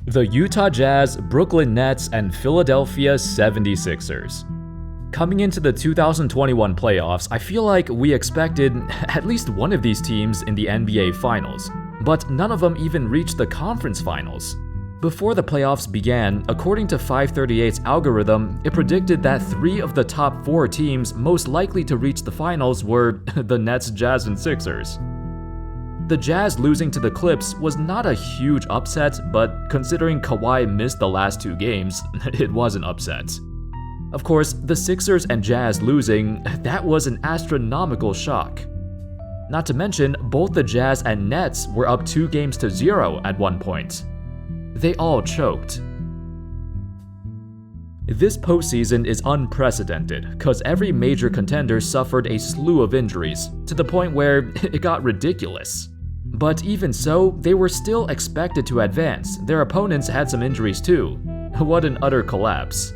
The Utah Jazz, Brooklyn Nets, and Philadelphia 76ers. Coming into the 2021 playoffs, I feel like we expected at least one of these teams in the NBA Finals, but none of them even reached the conference finals. Before the playoffs began, according to 538's algorithm, it predicted that 3 of the top 4 teams most likely to reach the finals were the Nets, Jazz, and Sixers. The Jazz losing to the Clips was not a huge upset, but considering Kawhi missed the last 2 games, it was an upset. Of course, the Sixers and Jazz losing, that was an astronomical shock. Not to mention, both the Jazz and Nets were up 2-0 at one point. They all choked. This postseason is unprecedented, cause every major contender suffered a slew of injuries, to the point where it got ridiculous. But even so, they were still expected to advance. Their opponents had some injuries too. What an utter collapse.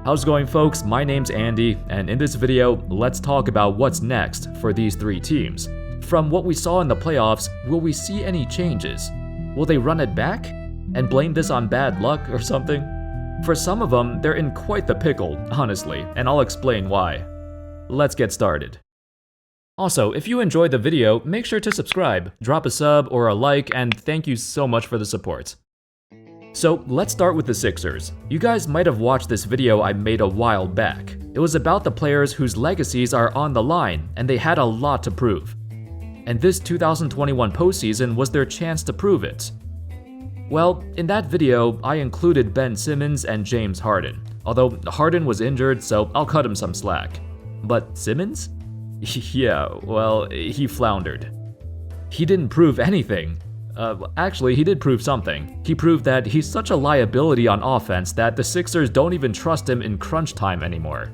How's it going, folks? My name's Andy, and in this video, let's talk about what's next for these 3 teams. From what we saw in the playoffs, will we see any changes? Will they run it back? And blame this on bad luck or something? For some of them, they're in quite the pickle, honestly, and I'll explain why. Let's get started. Also, if you enjoyed the video, make sure to subscribe, drop a sub or a like, and thank you so much for the support. So let's start with the Sixers. You guys might have watched this video I made a while back. It was about the players whose legacies are on the line, and they had a lot to prove. And this 2021 postseason was their chance to prove it. Well, in that video, I included Ben Simmons and James Harden, although Harden was injured, so I'll cut him some slack. But Simmons? Yeah, well, he floundered. He didn't prove anything. Actually, he did prove something. He proved that he's such a liability on offense that the Sixers don't even trust him in crunch time anymore.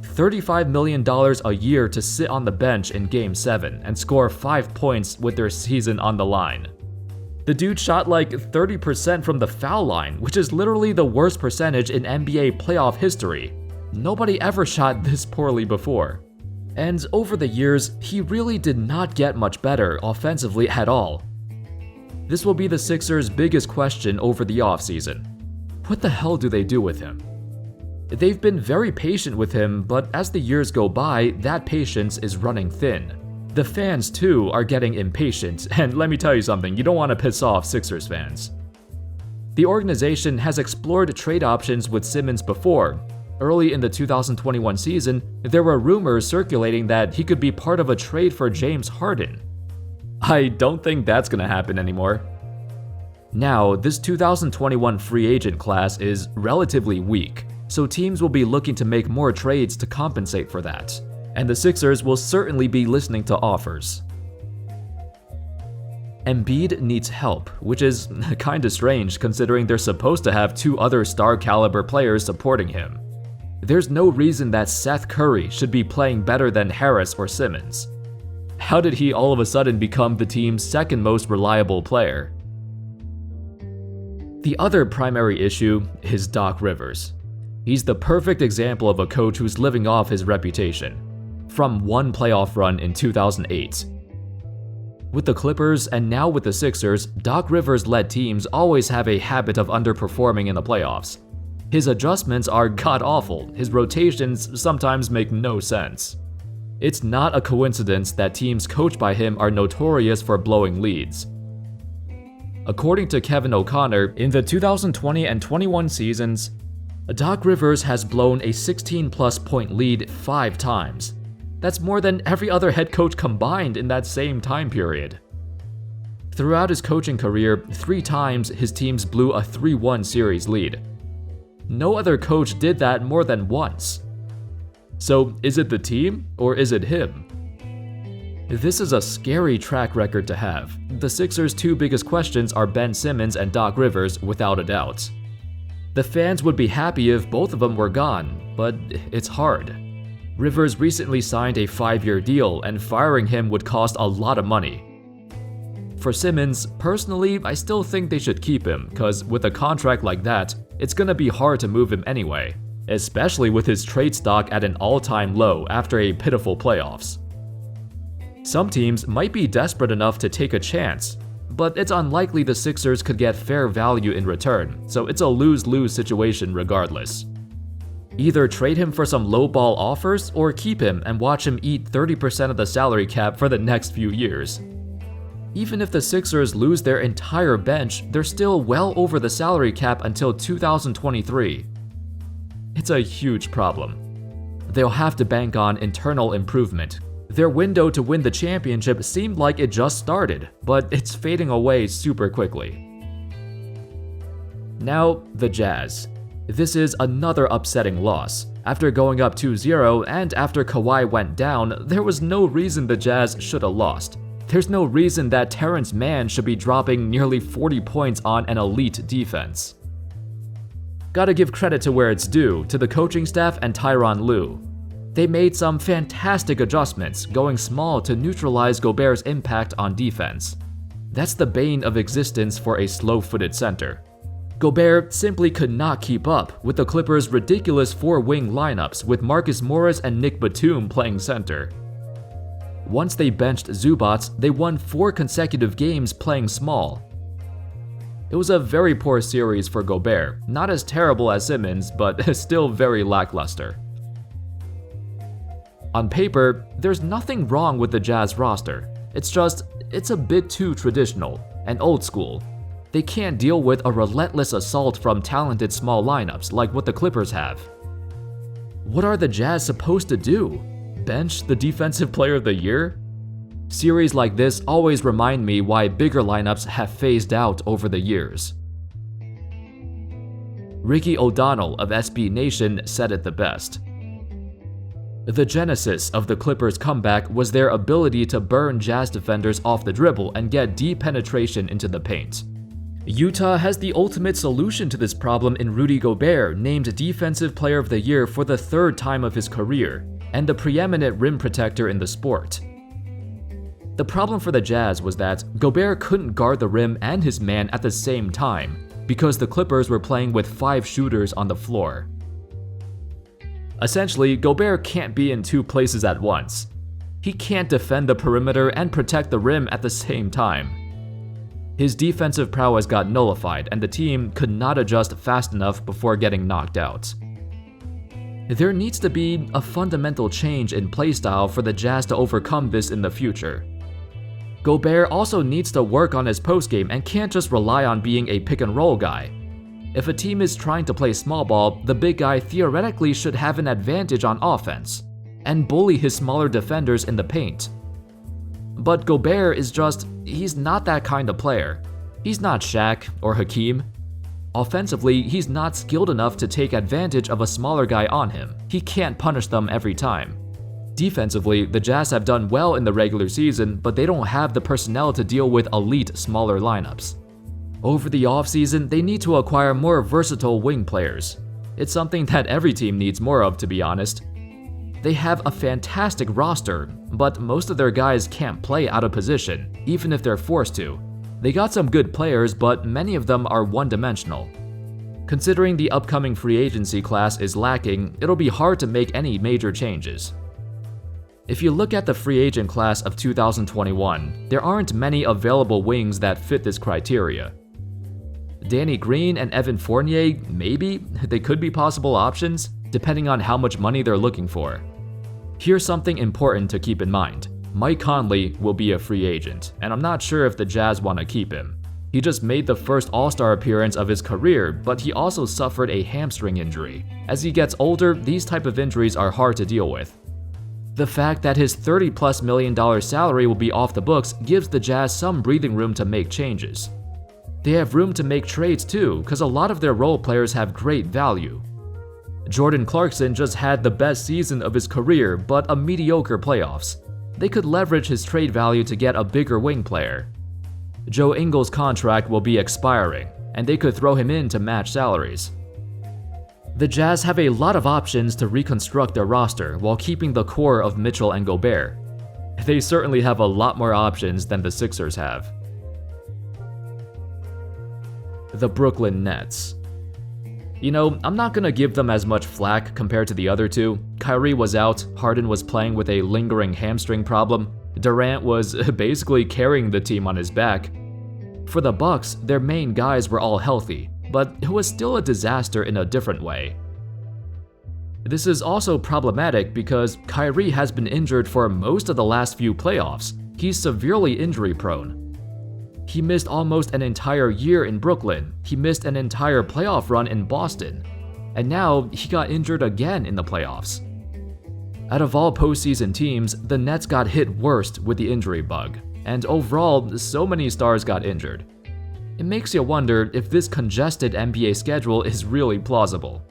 $35 million a year to sit on the bench in Game 7 and score 5 points with their season on the line. The dude shot like 30% from the foul line, which is literally the worst percentage in NBA playoff history. Nobody ever shot this poorly before. And over the years, he really did not get much better offensively at all. This will be the Sixers' biggest question over the offseason. What the hell do they do with him? They've been very patient with him, but as the years go by, that patience is running thin. The fans too are getting impatient, and let me tell you something, you don't want to piss off Sixers fans. The organization has explored trade options with Simmons before. Early in the 2021 season, there were rumors circulating that he could be part of a trade for James Harden. I don't think that's gonna happen anymore. Now, this 2021 free agent class is relatively weak, so teams will be looking to make more trades to compensate for that. And the Sixers will certainly be listening to offers. Embiid needs help, which is kinda strange considering they're supposed to have 2 other star-caliber players supporting him. There's no reason that Seth Curry should be playing better than Harris or Simmons. How did he all of a sudden become the team's 2nd most reliable player? The other primary issue is Doc Rivers. He's the perfect example of a coach who's living off his reputation. From one playoff run in 2008. With the Clippers and now with the Sixers, Doc Rivers-led teams always have a habit of underperforming in the playoffs. His adjustments are god-awful, his rotations sometimes make no sense. It's not a coincidence that teams coached by him are notorious for blowing leads. According to Kevin O'Connor, in the 2020 and 21 seasons, Doc Rivers has blown a 16-plus point lead 5 times. That's more than every other head coach combined in that same time period. Throughout his coaching career, 3 times his teams blew a 3-1 series lead. No other coach did that more than once. So is it the team or is it him? This is a scary track record to have. The Sixers' 2 biggest questions are Ben Simmons and Doc Rivers, without a doubt. The fans would be happy if both of them were gone, but it's hard. Rivers recently signed a 5-year deal, and firing him would cost a lot of money. For Simmons, personally, I still think they should keep him, cause with a contract like that, it's gonna be hard to move him anyway, especially with his trade stock at an all-time low after a pitiful playoffs. Some teams might be desperate enough to take a chance, but it's unlikely the Sixers could get fair value in return, so it's a lose-lose situation regardless. Either trade him for some lowball offers or keep him and watch him eat 30% of the salary cap for the next few years. Even if the Sixers lose their entire bench, they're still well over the salary cap until 2023. It's a huge problem. They'll have to bank on internal improvement. Their window to win the championship seemed like it just started, but it's fading away super quickly. Now, the Jazz. This is another upsetting loss. After going up 2-0 and after Kawhi went down, there was no reason the Jazz should have lost. There's no reason that Terrence Mann should be dropping nearly 40 points on an elite defense. Gotta give credit to where it's due, to the coaching staff and Tyronn Lue. They made some fantastic adjustments, going small to neutralize Gobert's impact on defense. That's the bane of existence for a slow-footed center. Gobert simply could not keep up with the Clippers' ridiculous four-wing lineups with Marcus Morris and Nick Batum playing center. Once they benched Zubac, they won 4 consecutive games playing small. It was a very poor series for Gobert, not as terrible as Simmons, but still very lackluster. On paper, there's nothing wrong with the Jazz roster. It's a bit too traditional and old school. They can't deal with a relentless assault from talented small lineups like what the Clippers have. What are the Jazz supposed to do? Bench the Defensive Player of the Year? Series like this always remind me why bigger lineups have phased out over the years. Ricky O'Donnell of SB Nation said it the best. The genesis of the Clippers' comeback was their ability to burn Jazz defenders off the dribble and get deep penetration into the paint. Utah has the ultimate solution to this problem in Rudy Gobert, named Defensive Player of the Year for the 3rd time of his career, and the preeminent rim protector in the sport. The problem for the Jazz was that Gobert couldn't guard the rim and his man at the same time, because the Clippers were playing with 5 shooters on the floor. Essentially, Gobert can't be in 2 places at once. He can't defend the perimeter and protect the rim at the same time. His defensive prowess got nullified, and the team could not adjust fast enough before getting knocked out. There needs to be a fundamental change in playstyle for the Jazz to overcome this in the future. Gobert also needs to work on his postgame and can't just rely on being a pick-and-roll guy. If a team is trying to play small ball, the big guy theoretically should have an advantage on offense and bully his smaller defenders in the paint. But Gobert he's not that kind of player. He's not Shaq or Hakeem. Offensively, he's not skilled enough to take advantage of a smaller guy on him. He can't punish them every time. Defensively, the Jazz have done well in the regular season, but they don't have the personnel to deal with elite, smaller lineups. Over the offseason, they need to acquire more versatile wing players. It's something that every team needs more of, to be honest. They have a fantastic roster, but most of their guys can't play out of position, even if they're forced to. They got some good players, but many of them are one-dimensional. Considering the upcoming free agency class is lacking, it'll be hard to make any major changes. If you look at the free agent class of 2021, there aren't many available wings that fit this criteria. Danny Green and Evan Fournier, maybe? They could be possible options, depending on how much money they're looking for. Here's something important to keep in mind. Mike Conley will be a free agent, and I'm not sure if the Jazz want to keep him. He just made the first All-Star appearance of his career, but he also suffered a hamstring injury. As he gets older, these type of injuries are hard to deal with. The fact that his $30+ million salary will be off the books gives the Jazz some breathing room to make changes. They have room to make trades too, because a lot of their role players have great value. Jordan Clarkson just had the best season of his career, but a mediocre playoffs. They could leverage his trade value to get a bigger wing player. Joe Ingles' contract will be expiring, and they could throw him in to match salaries. The Jazz have a lot of options to reconstruct their roster while keeping the core of Mitchell and Gobert. They certainly have a lot more options than the Sixers have. The Brooklyn Nets. You know, I'm not gonna give them as much flack compared to the other two. Kyrie was out, Harden was playing with a lingering hamstring problem, Durant was basically carrying the team on his back. For the Bucks, their main guys were all healthy, but it was still a disaster in a different way. This is also problematic because Kyrie has been injured for most of the last few playoffs. He's severely injury-prone. He missed almost an entire year in Brooklyn, he missed an entire playoff run in Boston, and now he got injured again in the playoffs. Out of all postseason teams, the Nets got hit worst with the injury bug, and overall, so many stars got injured. It makes you wonder if this congested NBA schedule is really plausible.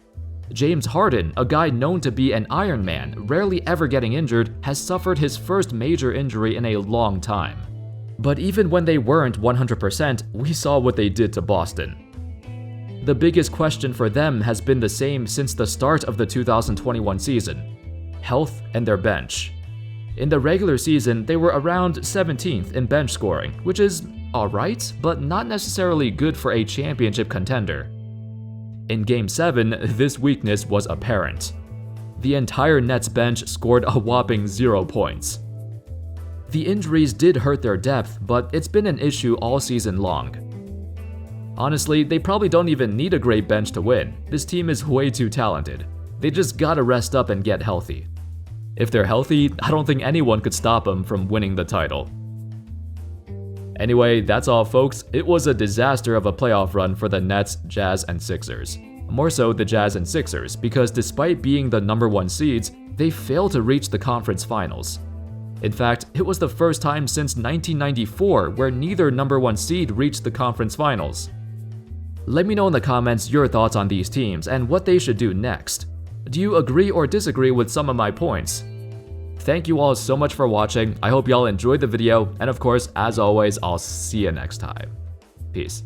James Harden, a guy known to be an Iron Man, rarely ever getting injured, has suffered his first major injury in a long time. But even when they weren't 100%, we saw what they did to Boston. The biggest question for them has been the same since the start of the 2021 season: health and their bench. In the regular season, they were around 17th in bench scoring, which is alright, but not necessarily good for a championship contender. In Game 7, this weakness was apparent. The entire Nets bench scored a whopping 0 points. The injuries did hurt their depth, but it's been an issue all season long. Honestly, they probably don't even need a great bench to win. This team is way too talented. They just gotta rest up and get healthy. If they're healthy, I don't think anyone could stop them from winning the title. Anyway, that's all folks. It was a disaster of a playoff run for the Nets, Jazz, and Sixers. More so the Jazz and Sixers, because despite being the #1 seeds, they failed to reach the conference finals. In fact, it was the first time since 1994 where neither #1 seed reached the conference finals. Let me know in the comments your thoughts on these teams and what they should do next. Do you agree or disagree with some of my points? Thank you all so much for watching. I hope y'all enjoyed the video, and of course, as always, I'll see you next time. Peace.